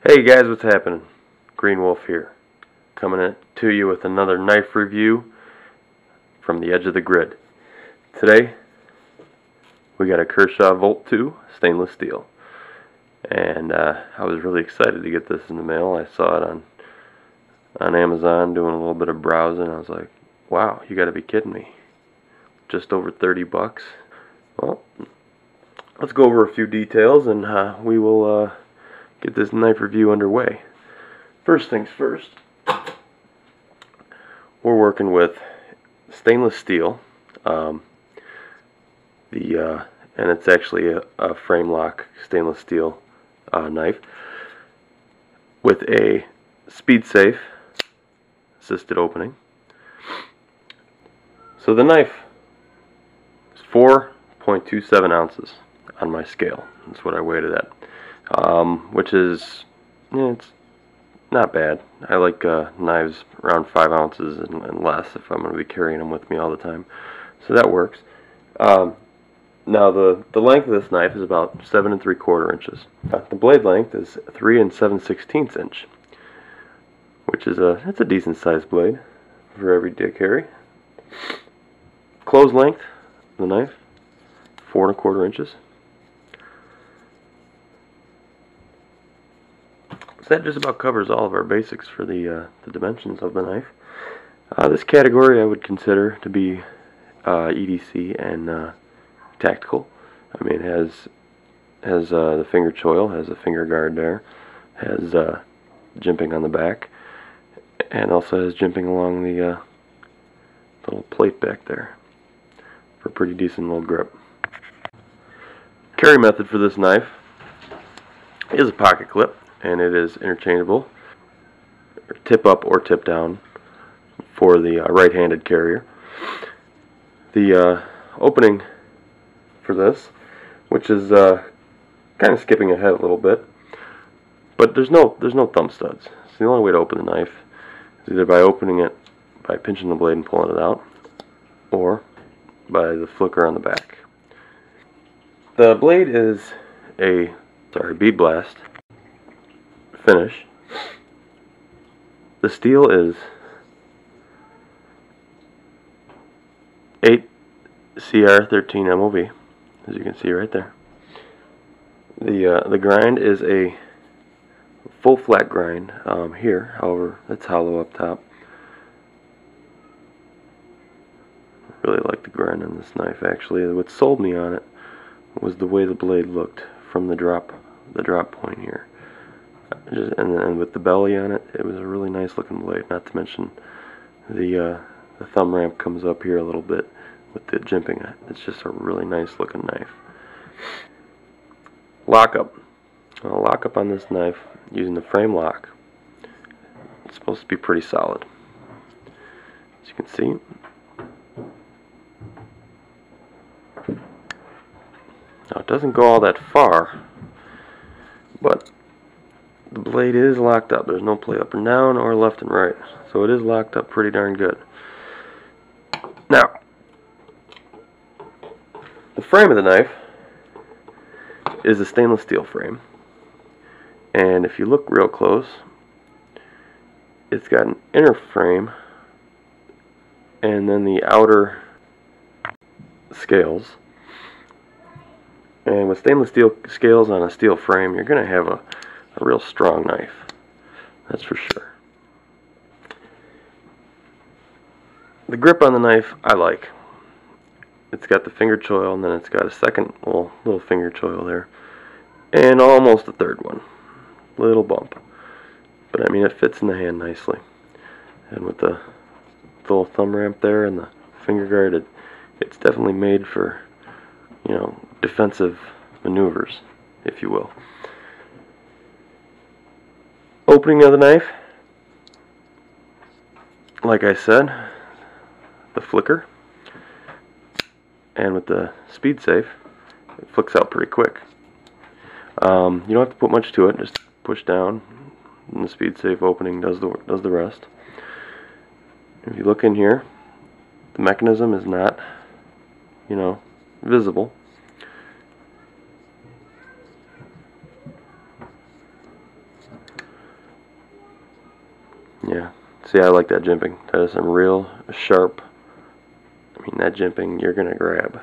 Hey guys, what's happening? Green Wolf here, coming to you with another knife review from the edge of the grid. Today, we got a Kershaw Volt 2 stainless steel, and I was really excited to get this in the mail. I saw it on Amazon doing a little bit of browsing. I was like, wow, you got to be kidding me! Just over 30 bucks. Well, let's go over a few details, and we will get this knife review underway. First things first, we're working with stainless steel, and it's actually a frame lock stainless steel knife with a speed safe assisted opening. So the knife is 4.27 ounces on my scale. That's what I weighed it at, which is, it's not bad. I like knives around 5 ounces and less if I'm going to be carrying them with me all the time. So that works. Now the length of this knife is about 7 3/4 inches. The blade length is 3 7/16 inch, which is it's a decent sized blade for everyday carry. Close length of the knife, 4 1/4 inches. So that just about covers all of our basics for the dimensions of the knife. This category I would consider to be EDC and tactical. I mean, it has the finger choil, has a finger guard there, has jimping on the back, and also has jimping along the little plate back there for a pretty decent little grip. Carry method for this knife is a pocket clip, and it is interchangeable, tip up or tip down for the right-handed carrier. The opening for this, which is kind of skipping ahead a little bit, but there's no thumb studs. So the only way to open the knife is either by opening it by pinching the blade and pulling it out, or by the flicker on the back. The blade is a bead blast finish. The steel is 8 CR13 MOV, as you can see right there. The grind is a full flat grind here, however it's hollow up top. I really like the grind on this knife. Actually, what sold me on it was the way the blade looked from the drop point here. And with the belly on it, it was a really nice looking blade. Not to mention the thumb ramp comes up here a little bit with the jimping. It's just a really nice looking knife. Lockup. I'll lock up on this knife using the frame lock. It's supposed to be pretty solid, as you can see. Now it doesn't go all that far, but the blade is locked up. There's no play up and down or left and right, so it is locked up pretty darn good. Now, the frame of the knife is a stainless steel frame, and if you look real close, it's got an inner frame and then the outer scales. And with stainless steel scales on a steel frame, you're going to have a real strong knife, that's for sure. The grip on the knife I like. It's got the finger choil, and then it's got a second little finger choil there, and almost a third one. Little bump, but I mean it fits in the hand nicely. And with the little thumb ramp there and the finger guard, it's definitely made for, you know, defensive maneuvers, if you will. Opening of the knife, like I said, the flicker, and with the speed safe, it flicks out pretty quick. You don't have to put much to it, just push down, and the speed safe opening does the rest. If you look in here, the mechanism is not, you know, visible. Yeah, see, I like that jimping. That is some real sharp, I mean, that jimping you're going to grab.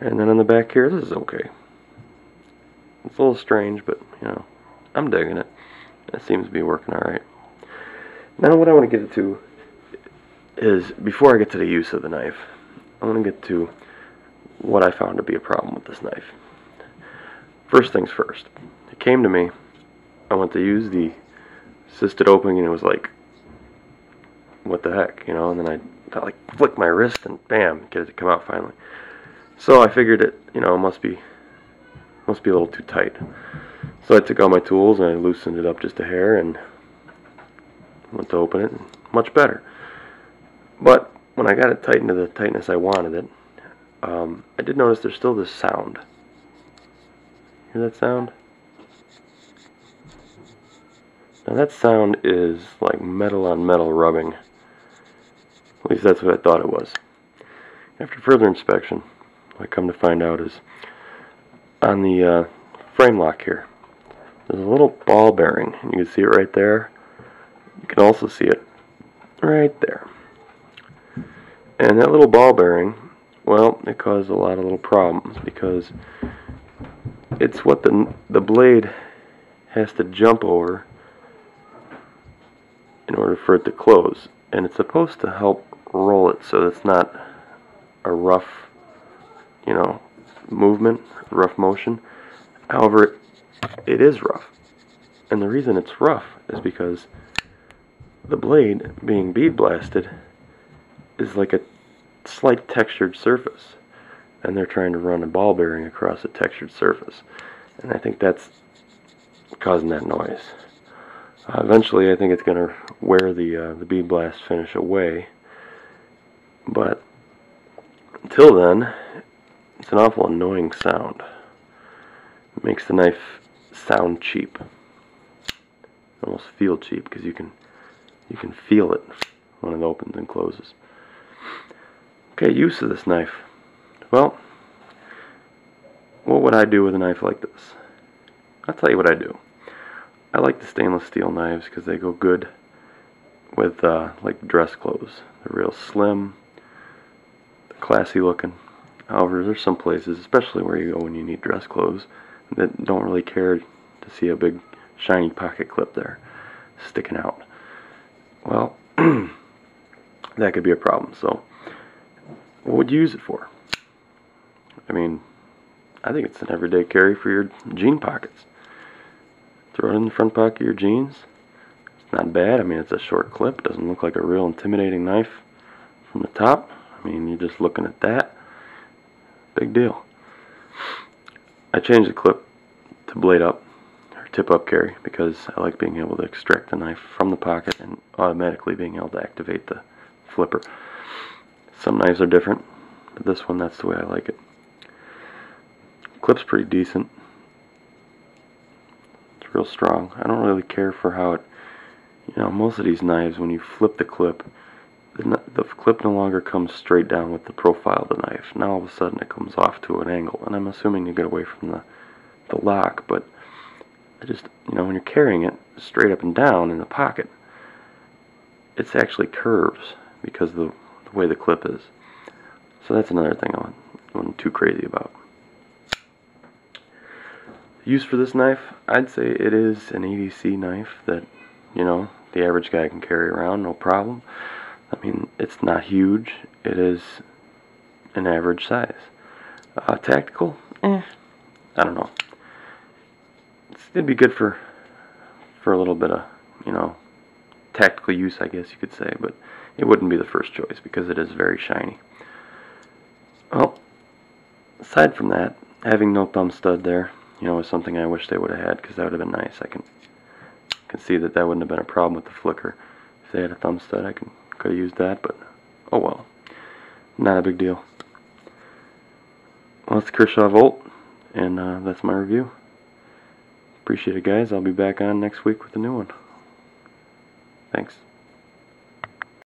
And then on the back here, this is okay. It's a little strange, but, you know, I'm digging it. It seems to be working alright. Now what I want to get to is, before I get to the use of the knife, I want to get to what I found to be a problem with this knife. First things first. It came to me, I went to use the assisted opening, and it was like, what the heck, you know, and then I like flick my wrist and bam, get it to come out finally. So I figured it, you know, must be a little too tight. So I took out my tools and I loosened it up just a hair and went to open it, and much better. But when I got it tightened to the tightness I wanted it, I did notice there's still this sound. Hear that sound? Now that sound is like metal on metal rubbing. At least that's what I thought it was. After further inspection, what I come to find out is on the frame lock here, there's a little ball bearing. You can see it right there. You can also see it right there. And that little ball bearing, well, it caused a lot of little problems because it's what the blade has to jump over in order for it to close. And it's supposed to help roll it so it's not a rough, you know, movement, rough motion. However, it is rough. And the reason it's rough is because the blade being bead blasted is like a slight textured surface, and they're trying to run a ball bearing across a textured surface, and I think that's causing that noise. Eventually I think it's going to wear the bead blast finish away, but until then it's an awful annoying sound. It makes the knife sound cheap, almost feel cheap, because you can feel it when it opens and closes. Okay, use of this knife. Well, what would I do with a knife like this? I'll tell you what I do. I like the stainless steel knives because they go good with like dress clothes. They're real slim, classy looking. However, there's some places, especially where you go when you need dress clothes, that don't really care to see a big shiny pocket clip there sticking out. Well, that could be a problem. So what would you use it for? I mean, I think it's an everyday carry for your jean pockets. Throw it in the front pocket of your jeans. It's not bad. I mean, it's a short clip. It doesn't look like a real intimidating knife from the top. I mean, you're just looking at that. Big deal. I changed the clip to blade up, or tip up carry, because I like being able to extract the knife from the pocket and automatically being able to activate the flipper. Some knives are different, but this one, that's the way I like it. Clip's pretty decent. It's real strong. I don't really care for how it, you know, most of these knives, when you flip the clip, the clip no longer comes straight down with the profile of the knife. Now all of a sudden it comes off to an angle, and I'm assuming you get away from the lock, but I just, you know, when you're carrying it straight up and down in the pocket, it's actually curves because of the way the clip is. So that's another thing I wasn't too crazy about. Use for this knife, I'd say it is an EDC knife that, you know, the average guy can carry around, no problem. I mean, it's not huge. It is an average size. Tactical? I don't know. It'd be good for a little bit of, you know, tactical use, I guess you could say, but it wouldn't be the first choice because it is very shiny. Well, aside from that, having no thumb stud there, you know, is something I wish they would have had, because that would have been nice. I can see that wouldn't have been a problem with the flicker. If they had a thumb stud, I could have used that, but oh well. Not a big deal. Well, it's Kershaw Volt, and that's my review. Appreciate it, guys. I'll be back on next week with a new one. Thanks.